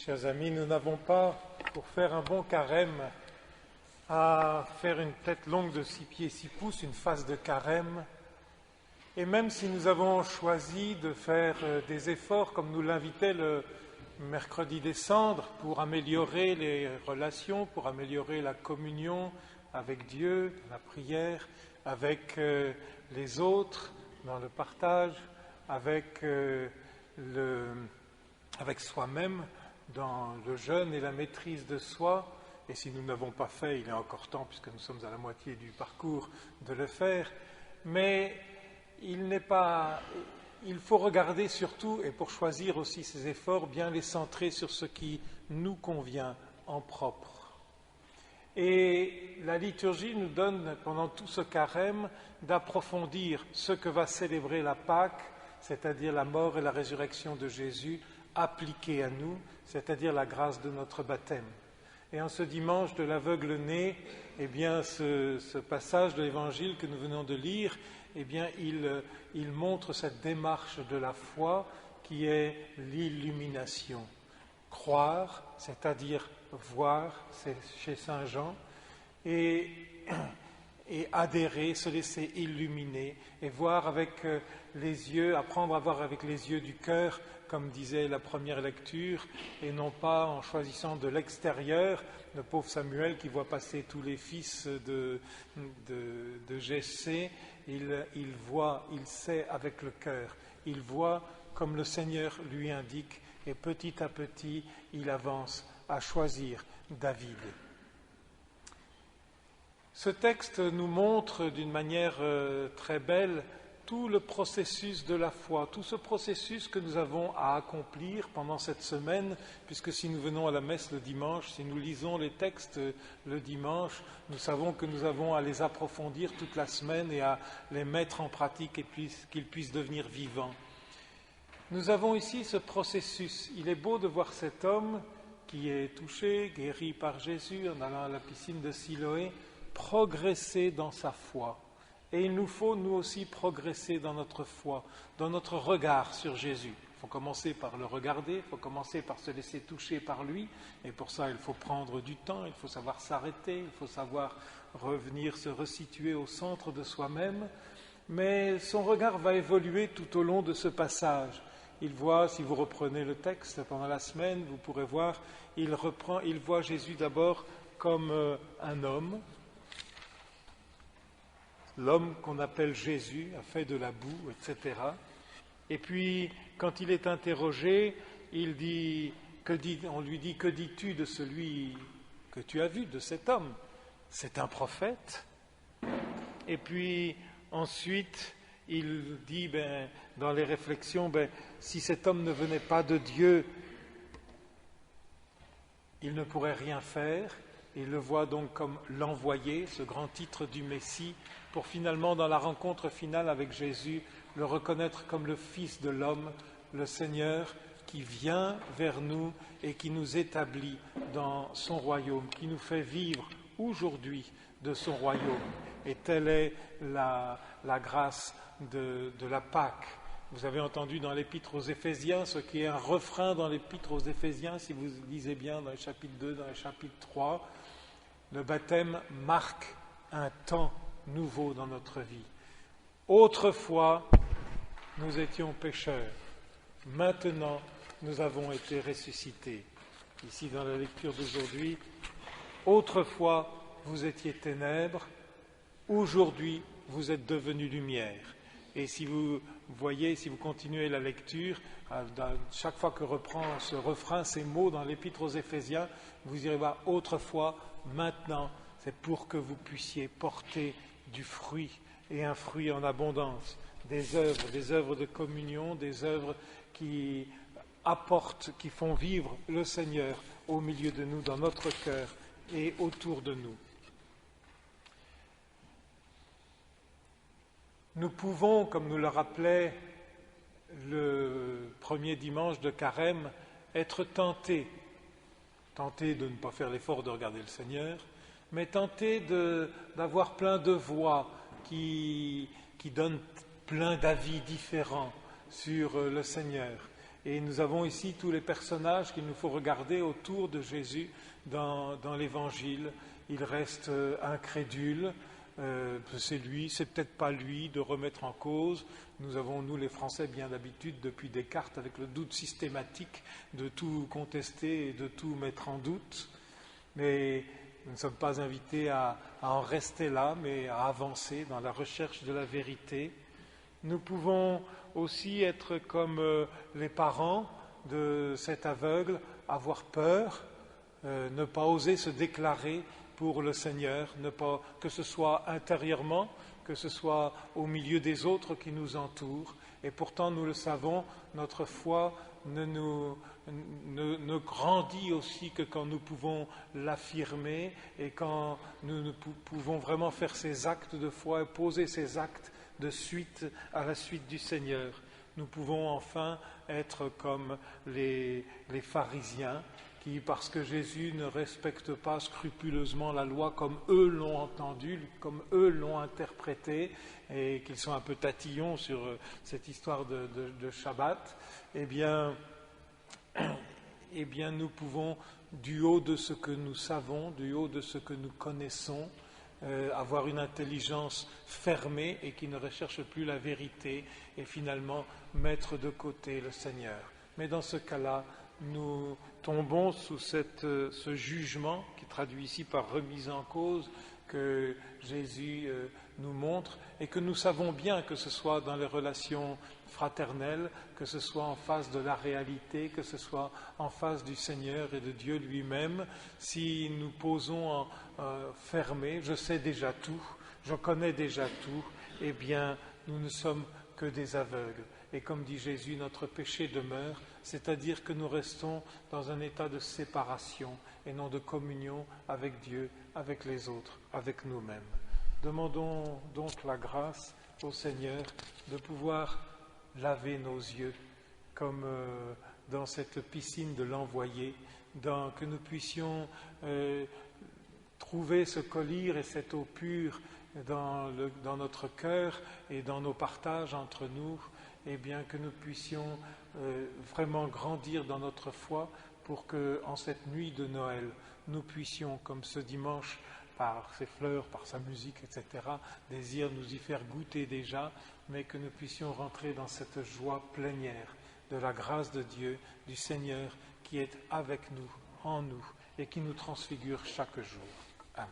Chers amis, nous n'avons pas, pour faire un bon carême, à faire une tête longue de 6 pieds 6 pouces, une face de carême. Et même si nous avons choisi de faire des efforts, comme nous l'invitait le mercredi des cendres, pour améliorer les relations, pour améliorer la communion avec Dieu, la prière, avec les autres, dans le partage, avec soi-même, dans le jeûne et la maîtrise de soi, et si nous ne l'avons pas fait, il est encore temps, puisque nous sommes à la moitié du parcours, de le faire, mais il faut regarder surtout, et pour choisir aussi ces efforts, bien les centrer sur ce qui nous convient en propre. Et la liturgie nous donne, pendant tout ce carême, d'approfondir ce que va célébrer la Pâque, c'est-à-dire la mort et la résurrection de Jésus, appliquée à nous, c'est-à-dire la grâce de notre baptême. Et en ce dimanche de l'aveugle-né, eh bien, ce passage de l'Évangile que nous venons de lire, eh bien, il montre cette démarche de la foi qui est l'illumination. Croire, c'est-à-dire voir, c'est chez saint Jean, et adhérer, se laisser illuminer, et voir avec les yeux, apprendre à voir avec les yeux du cœur, comme disait la première lecture, et non pas en choisissant de l'extérieur, le pauvre Samuel qui voit passer tous les fils de Jessé, il voit, il sait avec le cœur, il voit comme le Seigneur lui indique, et petit à petit, il avance à choisir David. Ce texte nous montre d'une manière très belle tout le processus de la foi, tout ce processus que nous avons à accomplir pendant cette semaine, puisque si nous venons à la messe le dimanche, si nous lisons les textes le dimanche, nous savons que nous avons à les approfondir toute la semaine et à les mettre en pratique et qu'ils puissent devenir vivants. Nous avons ici ce processus. Il est beau de voir cet homme qui est touché, guéri par Jésus en allant à la piscine de Siloé, progresser dans sa foi. Et il nous faut, nous aussi, progresser dans notre foi, dans notre regard sur Jésus. Il faut commencer par le regarder, il faut commencer par se laisser toucher par lui, et pour ça, il faut prendre du temps, il faut savoir s'arrêter, il faut savoir revenir se resituer au centre de soi-même. Mais son regard va évoluer tout au long de ce passage. Il voit, si vous reprenez le texte pendant la semaine, vous pourrez voir, il voit Jésus d'abord comme un homme. L'homme qu'on appelle Jésus a fait de la boue, etc. Et puis, quand il est interrogé, on lui dit, que dis-tu de celui que tu as vu, de cet homme? C'est un prophète. Et puis, ensuite, il dit, dans les réflexions, si cet homme ne venait pas de Dieu, il ne pourrait rien faire. Il le voit donc comme l'envoyé, ce grand titre du Messie, pour finalement, dans la rencontre finale avec Jésus, le reconnaître comme le Fils de l'homme, le Seigneur qui vient vers nous et qui nous établit dans son royaume, qui nous fait vivre aujourd'hui de son royaume. Et telle est la grâce de la Pâque. Vous avez entendu dans l'Épître aux Éphésiens, ce qui est un refrain dans l'Épître aux Éphésiens, si vous lisez bien dans le chapitre 2, dans le chapitre 3, le baptême marque un temps nouveau dans notre vie. Autrefois, nous étions pécheurs. Maintenant, nous avons été ressuscités. Ici, dans la lecture d'aujourd'hui, autrefois, vous étiez ténèbres. Aujourd'hui, vous êtes devenus lumière. Et si vous voyez, si vous continuez la lecture, chaque fois que reprend ce refrain, ces mots dans l'Épître aux Éphésiens, vous irez voir autrefois, maintenant, c'est pour que vous puissiez porter du fruit, et un fruit en abondance, des œuvres de communion, des œuvres qui apportent, qui font vivre le Seigneur au milieu de nous, dans notre cœur et autour de nous. Nous pouvons, comme nous le rappelait le premier dimanche de Carême, être tentés de ne pas faire l'effort de regarder le Seigneur, mais tentés d'avoir plein de voix qui donnent plein d'avis différents sur le Seigneur. Et nous avons ici tous les personnages qu'il nous faut regarder autour de Jésus dans l'Évangile. Il reste incrédule. C'est lui, c'est peut-être pas lui de remettre en cause. Nous avons, nous les Français, bien d'habitude, depuis Descartes, avec le doute systématique, de tout contester et de tout mettre en doute. Mais nous ne sommes pas invités à en rester là, mais à avancer dans la recherche de la vérité. Nous pouvons aussi être comme les parents de cet aveugle, avoir peur, ne pas oser se déclarer pour le Seigneur, ne pas, que ce soit intérieurement, que ce soit au milieu des autres qui nous entourent. Et pourtant, nous le savons, notre foi ne grandit aussi que quand nous pouvons l'affirmer et quand nous pouvons vraiment faire ces actes de foi et poser ces actes de suite à la suite du Seigneur. Nous pouvons enfin être comme les pharisiens qui, parce que Jésus ne respecte pas scrupuleusement la loi comme eux l'ont entendue, comme eux l'ont interprétée, et qu'ils sont un peu tatillons sur cette histoire de Shabbat, eh bien, nous pouvons, du haut de ce que nous savons, du haut de ce que nous connaissons, avoir une intelligence fermée et qui ne recherche plus la vérité et finalement mettre de côté le Seigneur. Mais dans ce cas-là, nous tombons sous ce jugement qui est traduit ici par remise en cause que Jésus nous montre et que nous savons bien, que ce soit dans les relations fraternelles, que ce soit en face de la réalité, que ce soit en face du Seigneur et de Dieu lui-même, si nous posons fermés, je sais déjà tout, je connais déjà tout, eh bien nous ne sommes que des aveugles. Et comme dit Jésus, notre péché demeure, c'est-à-dire que nous restons dans un état de séparation et non de communion avec Dieu, avec les autres, avec nous-mêmes. Demandons donc la grâce au Seigneur de pouvoir laver nos yeux comme dans cette piscine de l'envoyé, que nous puissions trouver ce collyre et cette eau pure dans notre cœur et dans nos partages entre nous, et bien que nous puissions vraiment grandir dans notre foi pour que, en cette nuit de Noël, nous puissions, comme ce dimanche, par ses fleurs, par sa musique, etc., désire nous y faire goûter déjà, mais que nous puissions rentrer dans cette joie plénière de la grâce de Dieu, du Seigneur qui est avec nous, en nous, et qui nous transfigure chaque jour. Amen.